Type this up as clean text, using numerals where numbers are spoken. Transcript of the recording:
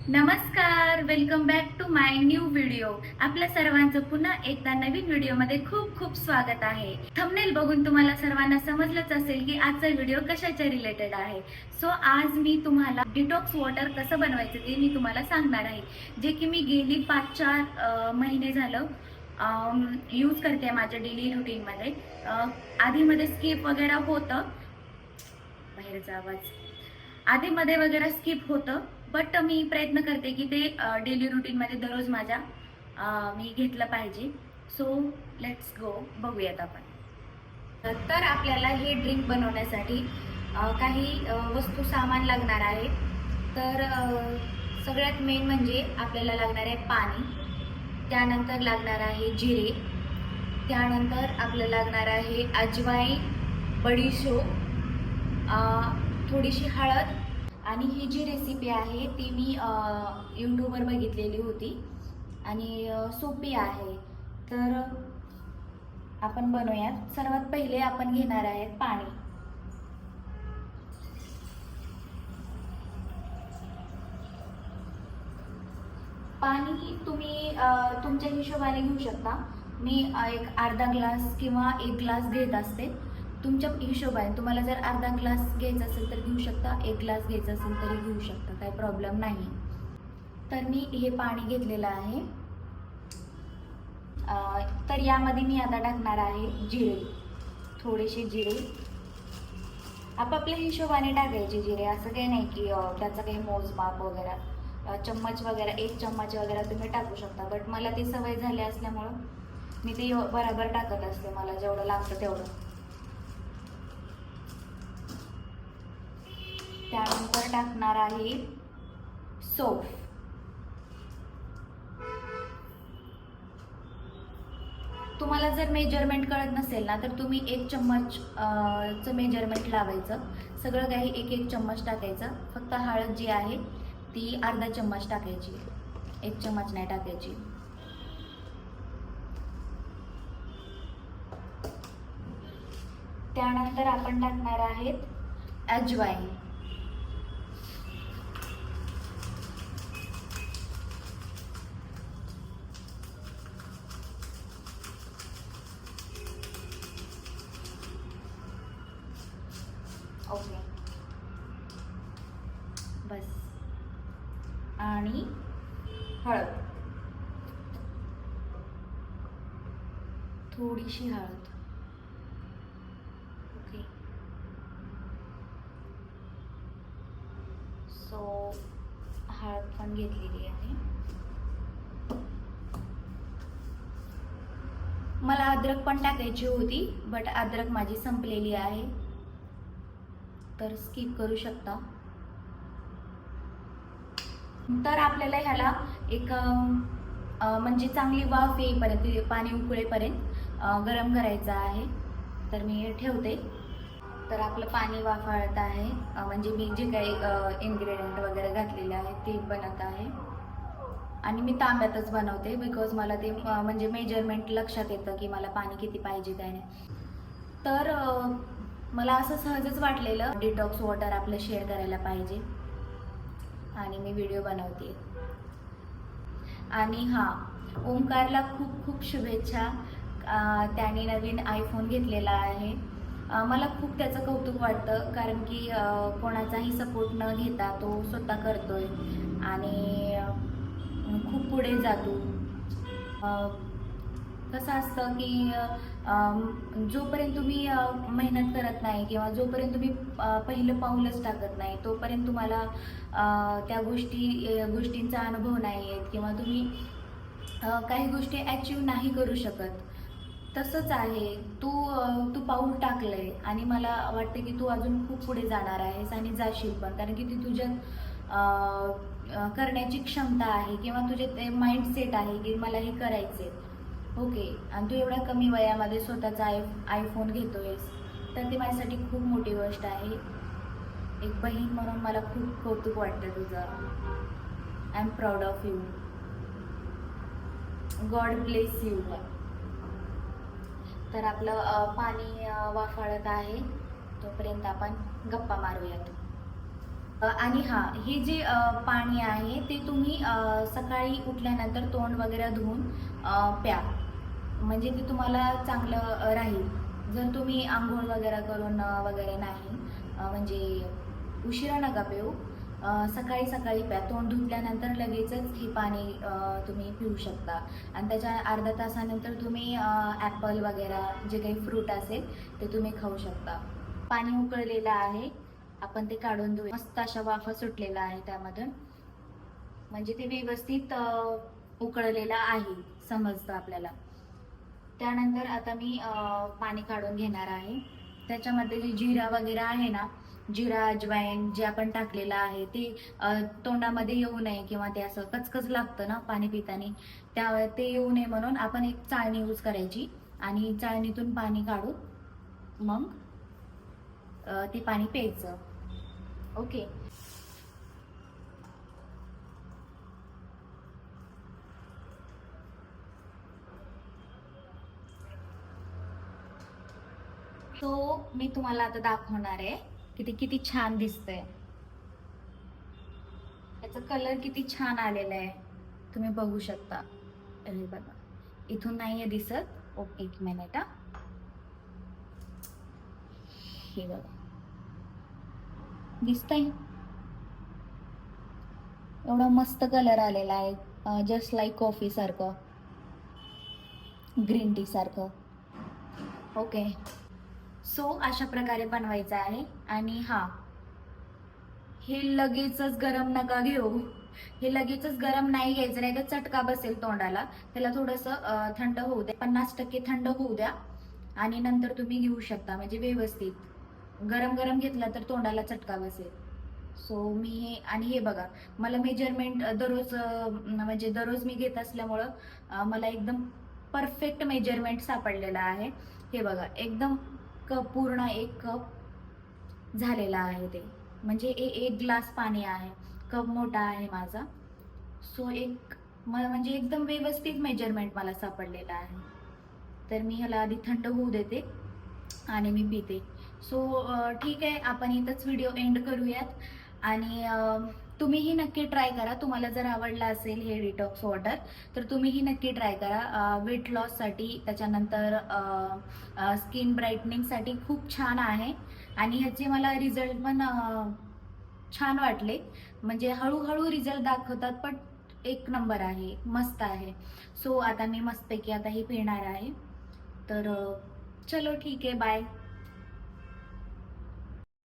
नमस्कार, welcome back to my new video. आपल्या सर्वांचं पुन्हा एकदा नवीन व्हिडिओमध्ये खूप खूप स्वागत आहे. थंबनेल बघून तुम्हाला सर्वांना समजलंच असेल की आजचा व्हिडिओ कशाच्या रिलेटेड आहे. सो आज मी तुम्हाला डिटॉक्स वॉटर कसं बनवायचं ते मी तुम्हाला सांगणार आहे, जे की मी गेली 5-4 महिने झालं यूज करते माझ्या डेली रुटीनमध्ये. आधीमध्ये स्किप वगैरे होतं, बाहेरचा आवाज आधीमध्ये वगैरे स्किप होतं, बट मी प्रयत्न करते की ते डेली रुटीनमध्ये दररोज माझ्या मी घेतलं पाहिजे. सो लेट्स गो, बघूयात आपण. तर आपल्याला हे ड्रिंक बनवण्यासाठी काही वस्तू सामान लागणार आहे. तर सगळ्यात मेन म्हणजे आपल्याला लागणार आहे पाणी, त्यानंतर लागणार आहे जिरे, त्यानंतर आपल्याला लागणार आहे अजवाईन, बडीशोप, थोडीशी हळद. आणि ही जी रेसिपी आहे ती मी यूट्यूबवर बघितलेली होती आणि सोपी आहे. तर आपण बनवूयात. सर्वात पहिले आपण घेणार आहे पाणी. पाणी तुम्ही तुमच्या हिशोबाने घेऊ शकता. मी एक अर्धा ग्लास किंवा 1 ग्लास घेत असते. तुमच्या हिशोबाने तुम्हाला जर अर्धा ग्लास घ्यायचा असेल तर घेऊ शकता, 1 ग्लास घ्यायचा असेल तरी घेऊ शकता, काही प्रॉब्लेम नाही. तर मी हे पाणी घेतलेलं आहे. तर यामध्ये मी आता टाकणार आहे जिरे, थोडेसे जिरे. आपापल्या हिशोबाने टाकायचे जिरे, असं काही नाही की त्याचं काही मोजमाप वगैरे, चम्मच वगैरे 1 चम्मच वगैरे तुम्ही टाकू शकता. बट मला ती सवय झाली असल्यामुळं मी ते बरोबर टाकत असते, मला जेवढं लागतं तेवढं. त्यानंतर टाकणार आहे सौंफ. तुम्हाला जर मेजरमेंट कळत नसेल ना तर तुम्ही 1 चम्मच चं मेजरमेंट लावायचं. सगळं काही 1-1 चम्मच टाकायचं. फक्त हळद जी आहे ती अर्धा चम्मच टाकायची, 1 चम्मच नाही टाकायची. त्यानंतर आपण टाकणार आहेत अजवाईन. ओके, बस. आणि हळद, थोडीशी हळद. ओके, सो हळद पण घेतलेली आहे. मला अद्रक पण टाकायची होती, बट अद्रक माझी संपलेली आहे, तर स्किप करू शकता. तर आपल्याला ह्याला एक म्हणजे चांगली वाफ येईपर्यंत, पाणी उकळेपर्यंत गरम करायचं आहे. तर मी ठेवते. तर आपलं पाणी वाफाळत आहे, म्हणजे मी जे काही इन्ग्रेडियंट वगैरे घातलेले आहेत ते बनत आहे. आणि मी तांब्यातच बनवते, बिकॉज मला ते म्हणजे मेजरमेंट लक्षात येतं की मला पाणी किती पाहिजे काय नाही. तर मला असं सहजच वाटलेलं डिटॉक्स वॉटर आपलं शेअर करायला पाहिजे, आणि मी व्हिडिओ बनवते. आणि हां, ओमकारला खूप खूप शुभेच्छा. त्याने नवीन आयफोन घेतलेला आहे. मला खूप त्याचं कौतुक वाटतं, कारण की कोणाचाही सपोर्ट न घेता तो स्वतः करतोय आणि खूप पुढे जातो. कसं असतं की जोपर्यंत तुम्ही मेहनत करत नाही किंवा जोपर्यंत तुम्ही पहिलं पाऊलच टाकत नाही तोपर्यंत तुम्हाला त्या गोष्टींचा अनुभव नाही येत किंवा तुम्ही काही गोष्टी ॲचिव्ह नाही करू शकत. तसंच आहे, तू पाऊल टाकलंय आणि मला वाटतं की तू अजून खूप पुढे जाणार आहेस आणि जाशील पण, कारण की ती तुझ्यात करण्याची क्षमता आहे किंवा तुझे ते माइंडसेट आहे की मला हे करायचे. ओके, आणि तू एवढ्या कमी वयामध्ये स्वतःचा आयफोन घेतोयस, तर ती माझ्यासाठी खूप मोठी गोष्ट आहे. एक बहीण म्हणून मला खूप कौतुक वाटतं तुझं. I am proud of you. God bless you. तर आपलं पाणी वाफाळत आहे, तोपर्यंत आपण गप्पा मारूयात. आणि हां, हे जे पाणी आहे ते तुम्ही सकाळी उठल्यानंतर तोंड वगैरे धुवून प्या. म्हणजे ते तुम्हाला चांगलं राहील. जर तुम्ही अंघोळ वगैरे करून वगैरे नाही म्हणजे उशिरा नका पिऊ. सकाळी सकाळी प्या. तोंड धुतल्यानंतर लगेचच हे पाणी तुम्ही पिऊ शकता आणि त्याच्या अर्ध्या तासानंतर तुम्ही ॲपल वगैरे जे काही फ्रूट असेल ते तुम्ही खाऊ शकता. पाणी उकळलेलं आहे, आपण ते काढून घेऊया. मस्त अशा वाफा सुटलेला आहे त्यामधून, म्हणजे ते व्यवस्थित उकळलेलं आहे समजतं आपल्याला. त्यानंतर आता मी पाणी काढून घेणार आहे. त्याच्यामध्ये जे जिरा वगैरे आहे ना, जिरा अजवाईन जे आपण टाकलेलं आहे ते तोंडामध्ये येऊ नये किंवा ते असं कचकच लागतं ना पाणी पिताना, ते येऊ नये म्हणून आपण एक चाळणी यूज करायची आणि चाळणीतून पाणी काढून मग ते पाणी प्यायचं. ओके. तो मी तुम्हाला आता दाखवणार आहे की ते किती छान दिसतंय. याचा कलर किती छान आलेला आहे, तुम्ही बघू शकता. हे बघा, इथून नाहीये दिसत. ओके, एक मिनिट. हे बघा, दिसतंय. एवढा मस्त कलर आलेला आहे, जस्ट लाईक कॉफी सारखं, ग्रीन टी सारखं. ओके. सो अशा प्रकारे बनवायचं आहे. आणि हां, हे लगेचच गरम नका घेऊ. हे लगेचच गरम नाही घ्यायचं, नाही तर चटका बसेल तोंडाला. त्याला थोडंसं थंड होऊ द्या, 50% थंड होऊ द्या आणि नंतर तुम्ही घेऊ शकता. म्हणजे व्यवस्थित गरम गरम घेतला तर तोंडाला चटका बसेल. सो मी हे, आणि हे बघा, मला मेजरमेंट दररोज म्हणजे दररोज मी घेत असल्यामुळं मला एकदम परफेक्ट मेजरमेंट सापडलेलं आहे. हे बघा, एकदम पूर्ण 1 कप झालेला आहे ते. म्हणजे 1 ग्लास पाणी आहे. कप मोठा आहे माझा. सो म्हणजे एकदम व्यवस्थित मेजरमेंट मला सापडलेलं आहे. तर मी ह्याला आधी थंड होऊ देते आणि मी पिते. सो ठीक आहे, आपण इथंच व्हिडिओ एंड करूयात. आणि तुम्हीही नक्की ट्राय करा. तुम्हाला जर आवडला असेल हे डिटॉक्स वॉटर तर तुम्हीही नक्की ट्राय करा. वेट लॉससाठी, त्याच्यानंतर स्किन ब्राईटनिंगसाठी खूप छान आहे. आणि ह्याचे मला रिझल्ट पण छान वाटले. म्हणजे हळूहळू रिझल्ट दाखवतात, पण 1 नंबर आहे, मस्त आहे. सो आता मी मस्तपैकी आता हे पिणार आहे. तर चलो ठीक आहे, बाय.